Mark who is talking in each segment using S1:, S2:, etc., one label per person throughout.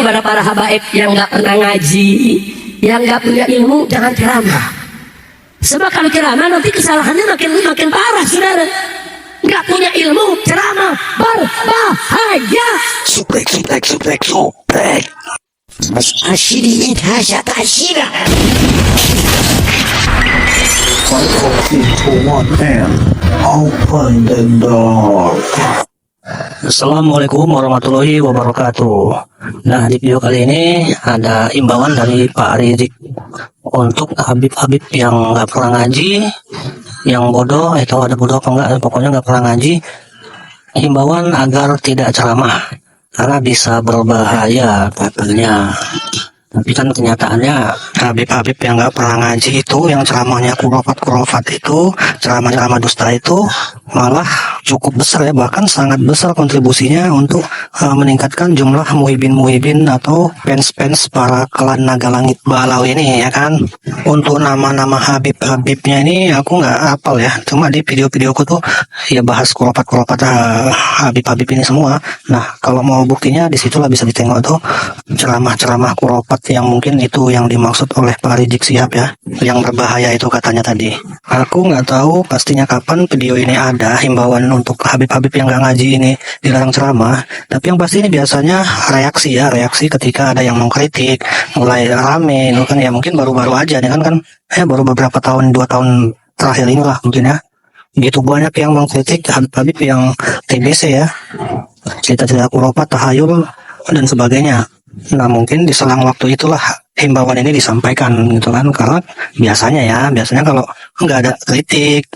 S1: kepada para habaib yang nggak pernah ngaji, yang nggak punya ilmu, jangan ceramah. Sebab kalau ceramah nanti kesalahannya makin parah, saudara. Nggak punya ilmu, ceramah berbahaya.
S2: Suplek.
S3: Mas Ashiri Indonesia Tashira.
S2: Into one and open the door.
S4: Assalamualaikum warahmatullahi wabarakatuh. Nah, di video kali ini ada imbauan dari Pak Rizik untuk Habib-Habib yang nggak pernah ngaji, yang bodoh, atau ada bodoh apa enggak, pokoknya nggak pernah ngaji. Himbauan agar tidak ceramah karena bisa berbahaya katanya. Tapi kan kenyataannya Habib-Habib yang nggak pernah ngaji itu, yang ceramahnya kurofat itu, ceramah-ceramah dusta itu malah cukup besar ya, bahkan sangat besar kontribusinya untuk meningkatkan jumlah muhibin atau fans para klan naga langit balau ini ya kan. Untuk nama-nama Habib-Habibnya ini aku nggak hafal ya, cuma di video-videoku tuh ya bahas kurofat Habib-Habib ini semua. Nah, kalau mau buktinya disitulah bisa ditengok tuh ceramah-ceramah kurofat yang mungkin itu yang dimaksud oleh Pak Rizik Sihab ya, yang berbahaya itu katanya tadi. Aku nggak tahu pastinya kapan video ini ada himbauan untuk Habib-Habib yang nggak ngaji ini dilarang ceramah, tapi yang pasti ini biasanya reaksi ketika ada yang mengkritik, mulai rame itu kan ya, mungkin baru-baru aja nih kan baru beberapa tahun, 2 tahun terakhir inilah mungkin ya, gitu banyak yang mengkritik Habib-Habib yang TBC ya, cerita-cerita kurofat, tahayul dan sebagainya. Nah, mungkin di selang waktu itulah himbauan ini disampaikan gitu kan, karena biasanya kalau nggak ada kritik,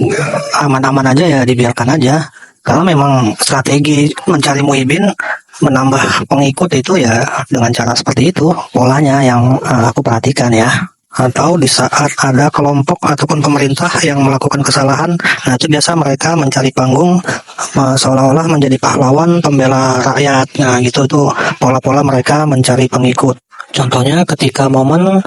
S4: aman-aman aja ya, dibiarkan aja, karena memang strategi mencari muhibin, menambah pengikut itu ya dengan cara seperti itu polanya yang aku perhatikan ya. Atau di saat ada kelompok ataupun pemerintah yang melakukan kesalahan, nah itu biasa mereka mencari panggung seolah-olah menjadi pahlawan pembela rakyat. Nah gitu tuh pola-pola mereka mencari pengikut. Contohnya ketika momen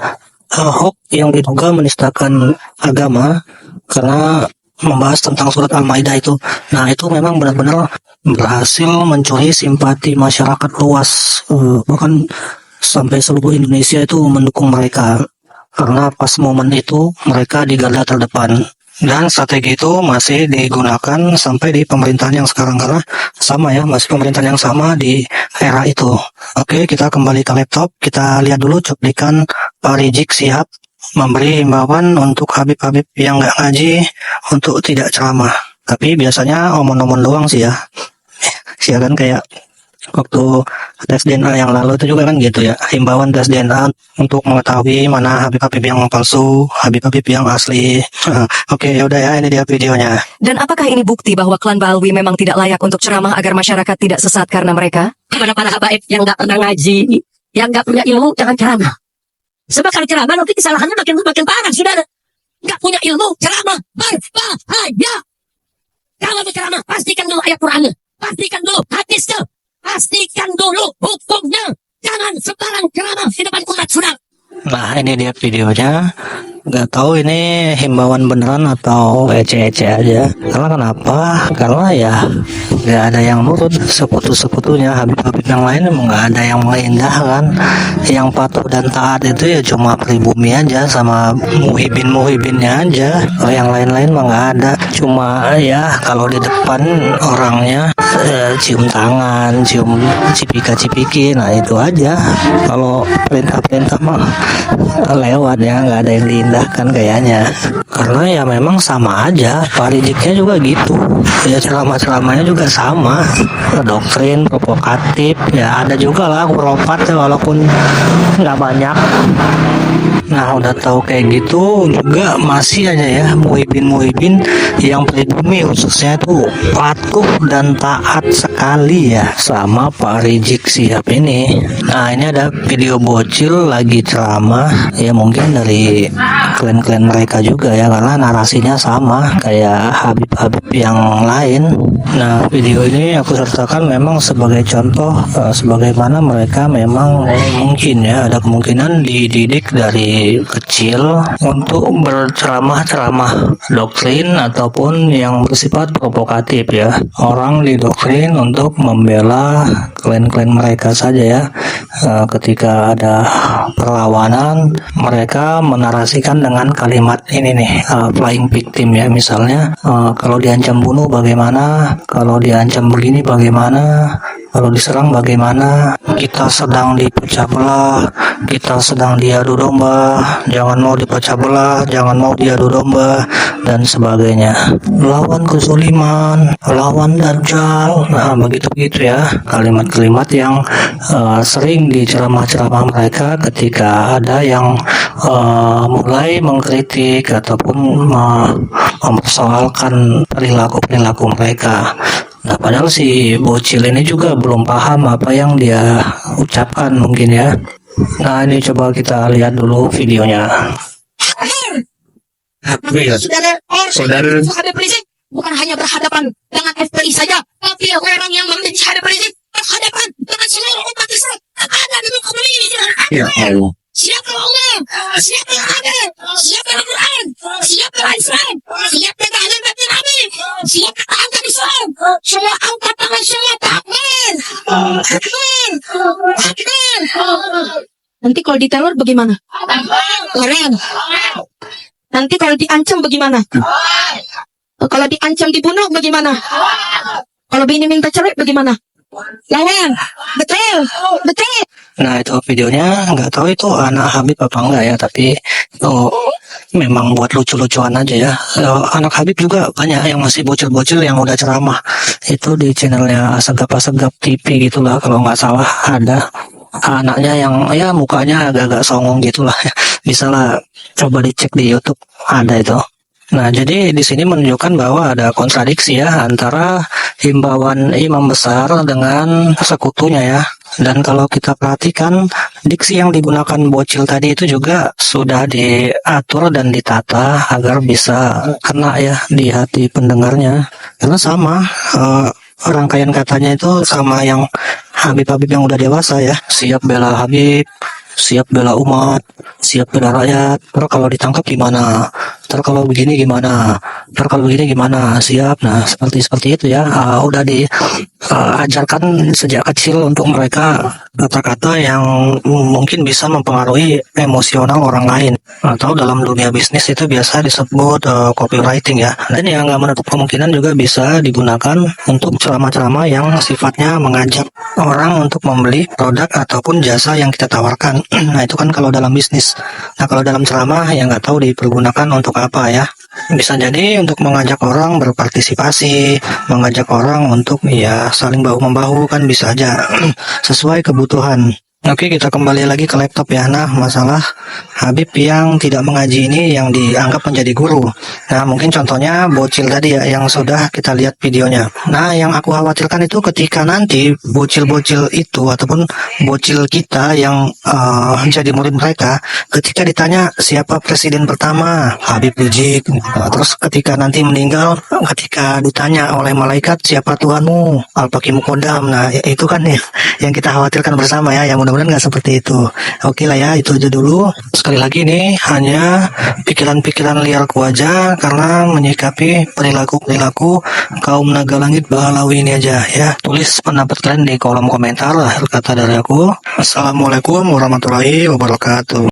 S4: Ahok yang diduga menistakan agama karena membahas tentang surat Al-Maidah itu. Nah itu memang benar-benar berhasil mencuri simpati masyarakat luas, bahkan sampai seluruh Indonesia itu mendukung mereka. Karena pas momen itu mereka di garda terdepan, dan strategi itu masih digunakan sampai di pemerintahan yang sekarang, karena sama ya, masih pemerintahan yang sama di era itu. Oke, kita kembali ke laptop, kita lihat dulu cuplikan Pak Rizik Sihab memberi himbauan untuk Habib-Habib yang nggak ngaji untuk tidak ceramah. Tapi biasanya omong-omong doang sih ya, sih kan, kayak waktu tes DNA yang lalu itu juga kan gitu ya, himbauan tes DNA untuk mengetahui mana Habib-Habib yang palsu, Habib-Habib yang asli. Oke, yaudah ya, ini dia videonya.
S5: Dan apakah ini bukti bahwa klan Balwi memang tidak layak untuk ceramah agar masyarakat tidak sesat karena mereka?
S1: Kepada para habaib yang nggak pernah ngaji, yang nggak punya ilmu, jangan ceramah. Sebab kalau ceramah nanti kesalahannya makin parah, saudara. Nggak punya ilmu, ceramah berbahaya. Kalau berceramah, pastikan dulu ayat Qurannya, pastikan dulu hadisnya, pastikan dulu hukumnya. Jangan sembarang ceramah di depan umat, saudara.
S4: Nah ini dia videonya. Gak tahu ini himbauan beneran atau ece-ece aja. Karena kenapa? Karena ya gak ada yang nurut, sekutu-sekutunya Habib-Habib yang lain emang gak ada yang mengindahkan. Yang patuh dan taat itu ya cuma pribumi aja sama muhibin-muhibinnya aja. Kalau yang lain-lain mah gak ada. Cuma ya kalau di depan orangnya cium tangan, cium cipika-cipiki, nah itu aja. Kalau perintah-perintah mah lewat ya, nggak ada yang diindahkan kayaknya. Karena ya memang sama aja, Pak Riziknya juga gitu ya, ceramah-ceramahnya juga sama, doktrin provokatif ya, ada juga lah kurofat ya, walaupun nggak banyak. Nah udah tahu kayak gitu juga masih aja ya muhibin yang pribumi khususnya tuh patuh dan taat sekali ya sama Pak Rizik Sihab ini. Nah ini ada video bocil lagi ceramah ya, mungkin dari klan-klan mereka juga ya, karena narasinya sama kayak Habib-Habib yang lain. Nah video ini aku sertakan memang sebagai contoh sebagaimana mereka memang mungkin ya ada kemungkinan dididik dari kecil untuk berceramah-ceramah doktrin ataupun yang bersifat provokatif ya. Orang didoktrin untuk membela klan-klan mereka saja ya, ketika ada perlawanan, mereka menarasikan dengan kalimat ini nih, flying victim ya, misalnya kalau diancam bunuh bagaimana, kalau diancam begini bagaimana, kalau diserang bagaimana, kita sedang dipecah belah, kita sedang diadu domba, jangan mau dipecah belah, jangan mau diadu domba, dan sebagainya. Lawan kezuliman, lawan dajjal, nah begitu-begitu ya, kalimat-kalimat yang sering di ceramah-ceramah mereka ketika ada yang mulai mengkritik ataupun mempersoalkan perilaku-perilaku mereka. Nah, padahal si bocil ini juga belum paham apa yang dia ucapkan mungkin ya. Nah, ini coba kita lihat dulu videonya.
S1: Saudara, Habib Rizik bukan hanya berhadapan dengan FPI saja, tapi orang yang membenci Habib Rizik berhadapan dengan seluruh umat Islam. Ada di muka bumi ini.
S2: Ya Allah.
S1: Siapa Allah? Siapa Habib? Siapa Al-Quran? Siapa Islam? Siapa ahli batin Nabi? Siapa angkat Islam? Semua angkat tangan, semua takbir. Takbir. Takbir.
S5: Nanti kalau diteror bagaimana?
S1: Keren.
S5: Nanti kalau diancam bagaimana? Kalau diancam dibunuh bagaimana? Kalau bini minta cerai bagaimana?
S1: Lawan. Betul. Betul.
S4: Nah, itu videonya, nggak tahu itu anak Habib apa enggak ya, tapi itu memang buat lucu-lucuan aja ya. Anak Habib juga banyak yang masih bocil-bocil yang udah ceramah. Itu di channelnya Asegap TV gitulah, kalau nggak salah ada anaknya yang ya mukanya agak-agak songong gitulah. Bisa lah coba dicek di YouTube, ada itu. Nah, jadi di sini menunjukkan bahwa ada kontradiksi ya antara himbauan imam besar dengan sekutunya ya. Dan kalau kita perhatikan, diksi yang digunakan bocil tadi itu juga sudah diatur dan ditata agar bisa kena ya di hati pendengarnya. Karena sama, rangkaian katanya itu sama yang Habib-Habib yang udah dewasa ya. Siap bela Habib, siap bela umat, siap bela rakyat. Terus kalau ditangkap gimana? Terus kalau begini gimana? Terus kalau begini gimana? Siap. Nah, seperti itu ya. Udah diajarkan sejak kecil untuk mereka kata-kata yang mungkin bisa mempengaruhi emosional orang lain. Atau dalam dunia bisnis itu biasa disebut copywriting ya. Dan yang nggak menutup kemungkinan juga bisa digunakan untuk ceramah-ceramah yang sifatnya mengajak orang untuk membeli produk ataupun jasa yang kita tawarkan. Nah, itu kan kalau dalam bisnis. Nah, kalau dalam ceramah ya nggak tahu dipergunakan untuk apa ya. Bisa jadi untuk mengajak orang berpartisipasi, mengajak orang untuk ya saling bahu-membahu, kan bisa aja sesuai kebutuhan. Oke, kita kembali lagi ke laptop ya. Nah, masalah Habib yang tidak mengaji ini yang dianggap menjadi guru. Nah, mungkin contohnya bocil tadi ya yang sudah kita lihat videonya. Nah, yang aku khawatirkan itu ketika nanti bocil-bocil itu ataupun bocil kita yang jadi murid mereka, ketika ditanya siapa presiden pertama, Habib Rizik. Nah, terus ketika nanti meninggal, ketika ditanya oleh malaikat siapa Tuhanmu, Al-Baqi Muqaddam. Nah, itu kan ya yang kita khawatirkan bersama ya, yang mudah-mudahan nggak seperti itu. Oke lah ya, itu aja dulu. Sekali lagi ini hanya pikiran-pikiran liarku aja karena menyikapi perilaku-perilaku kaum naga langit Bahlawi ini aja ya. Tulis pendapat kalian di kolom komentar. Akhir kata dari aku, Assalamualaikum warahmatullahi wabarakatuh.